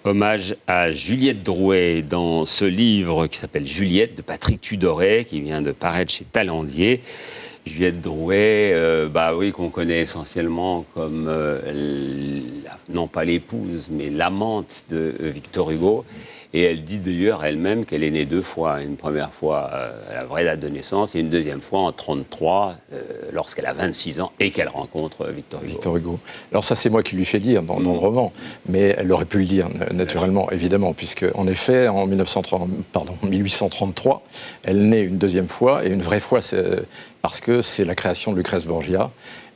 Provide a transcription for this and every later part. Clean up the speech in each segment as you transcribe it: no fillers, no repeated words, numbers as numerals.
Hommage à Juliette Drouet dans ce livre qui s'appelle Juliette de Patrick Tudoret, qui vient de paraître chez Talandier. Juliette Drouet, oui, qu'on connaît essentiellement comme, non pas l'épouse, mais l'amante de Victor Hugo. Et elle dit d'ailleurs elle-même qu'elle est née 2 fois. Une première fois à la vraie date de naissance et une deuxième fois en 1933, lorsqu'elle a 26 ans et qu'elle rencontre Victor Hugo. Victor Hugo. Alors ça, c'est moi qui lui fais lire dans le roman, mais elle aurait pu le dire naturellement, évidemment, puisque en effet, en 1833, elle naît une deuxième fois, et une vraie fois, c'est parce que c'est la création de Lucrèce Borgia.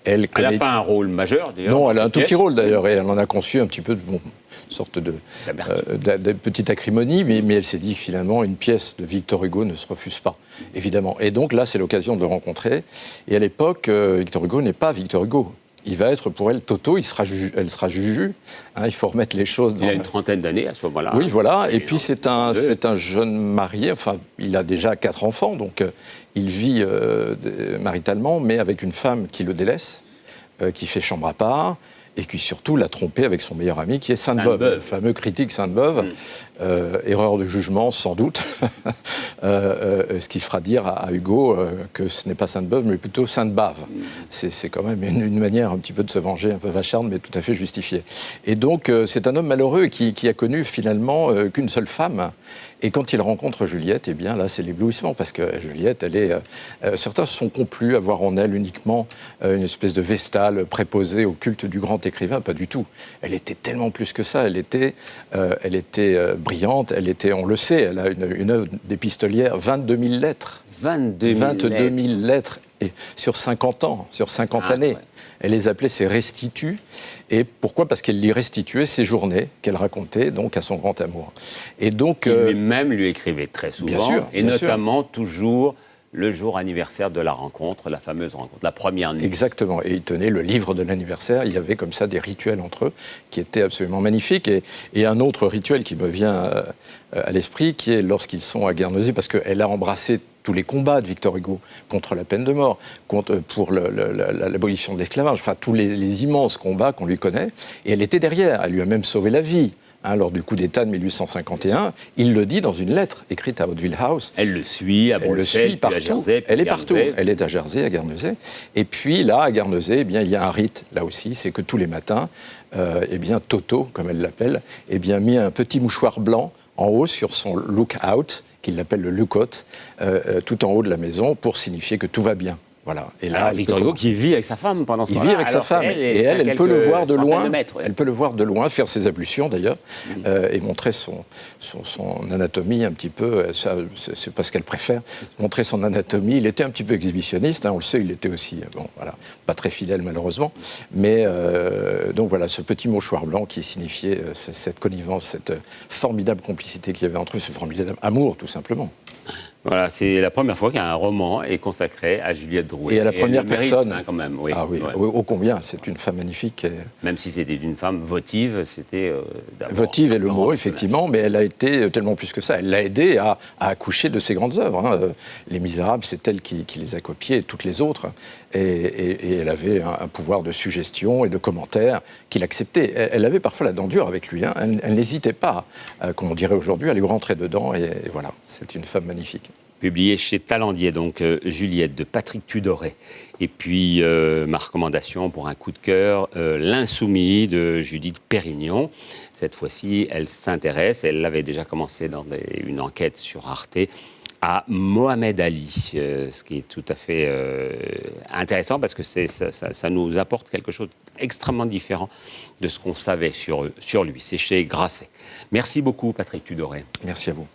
Elle n'a pas un rôle majeur, d'ailleurs. Non, elle a un tout petit rôle, d'ailleurs, et elle en a conçu un petit peu une sorte de petite acrimonie, mais elle s'est dit que finalement, une pièce de Victor Hugo ne se refuse pas, évidemment. Et donc là, c'est l'occasion de le rencontrer. Et à l'époque, Victor Hugo n'est pas Victor Hugo. Il va être pour elle Toto, elle sera Juju. Il faut remettre les choses dans... Il a une trentaine d'années à ce moment-là. Oui, voilà. Et puis c'est un jeune marié, enfin, il a déjà 4 enfants, donc il vit maritalement, mais avec une femme qui le délaisse, qui fait chambre à part, et qui surtout l'a trompé avec son meilleur ami, qui est Sainte-Beuve, le fameux critique Sainte-Beuve. Erreur de jugement, sans doute, ce qui fera dire à Hugo que ce n'est pas Sainte-Beuve, mais plutôt Sainte-Bave. C'est quand même une manière un petit peu de se venger, un peu vacharde, mais tout à fait justifiée. Et donc, c'est un homme malheureux qui a connu finalement qu'une seule femme. Et quand il rencontre Juliette, eh bien là, c'est l'éblouissement, parce que Juliette, elle est... certains se sont complus à voir en elle uniquement une espèce de vestale préposée au culte du grand écrivain. Pas du tout. Elle était tellement plus que ça. Elle était brillante, elle était, on le sait, elle a une œuvre d'épistolière, 22 000 lettres. 22 000 lettres et sur 50 ans, sur 50 années. Ouais. Elle les appelait ses restituts. Et pourquoi ? Parce qu'elle lui restituait ses journées qu'elle racontait donc à son grand amour. Et donc, lui-même lui écrivait très souvent, bien sûr, et notamment toujours le jour anniversaire de la rencontre, la fameuse rencontre, la première nuit. Exactement, et il tenait le livre de l'anniversaire, il y avait comme ça des rituels entre eux qui étaient absolument magnifiques. Et un autre rituel qui me vient à l'esprit, qui est lorsqu'ils sont à Guernesey, parce qu'elle a embrassé tous les combats de Victor Hugo contre la peine de mort, pour l'abolition de l'esclavage, enfin tous les immenses combats qu'on lui connaît, et elle était derrière, elle lui a même sauvé la vie. Lors du coup d'État de 1851, il le dit dans une lettre écrite à Hauteville House. Elle le suit à Bruxelles, partout. À Jersey, elle est partout. Elle est à Jersey, à Guernesey. Et puis là, à Guernesey, eh bien, il y a un rite, là aussi, c'est que tous les matins, Toto, comme elle l'appelle, met un petit mouchoir blanc en haut sur son look-out, qu'il l'appelle le look-out, tout en haut de la maison, pour signifier que tout va bien. Voilà. Et là, Victor Hugo qui vit avec sa femme pendant ce temps-là. Il vit avec sa femme, et elle peut le voir de loin. Elle peut le voir de loin, faire ses ablutions d'ailleurs, et montrer son anatomie un petit peu. Ça, c'est pas ce qu'elle préfère. Montrer son anatomie. Il était un petit peu exhibitionniste, on le sait. Il était aussi, pas très fidèle malheureusement. Mais donc voilà, ce petit mouchoir blanc qui signifiait cette connivence, cette formidable complicité qu'il y avait entre eux, ce formidable amour tout simplement. Voilà, c'est la première fois qu'un roman est consacré à Juliette Drouet. Et à la première personne. Quand même, oui. Ah oui, ouais. Ô combien, c'est une femme magnifique. Même si c'était une femme votive, c'était d'abord... Votive est le mot, effectivement, mais elle a été tellement plus que ça. Elle l'a aidé à accoucher de ses grandes œuvres. Les Misérables, c'est elle qui les a copiées, et toutes les autres. Et elle avait un pouvoir de suggestion et de commentaire qu'il acceptait. Elle avait parfois la dent dure avec lui. Elle n'hésitait pas, comme on dirait aujourd'hui, à lui rentrer dedans. Et voilà, c'est une femme magnifique. Publié chez Talandier, donc Juliette de Patrick Tudoret. Et puis ma recommandation pour un coup de cœur, L'Insoumis de Judith Pérignon. Cette fois-ci, elle s'intéresse, elle l'avait déjà commencé dans une enquête sur Arte, à Mohamed Ali, ce qui est tout à fait intéressant parce que ça nous apporte quelque chose d'extrêmement différent de ce qu'on savait sur lui. C'est chez Grasset. Merci beaucoup, Patrick Tudoret. Merci à vous.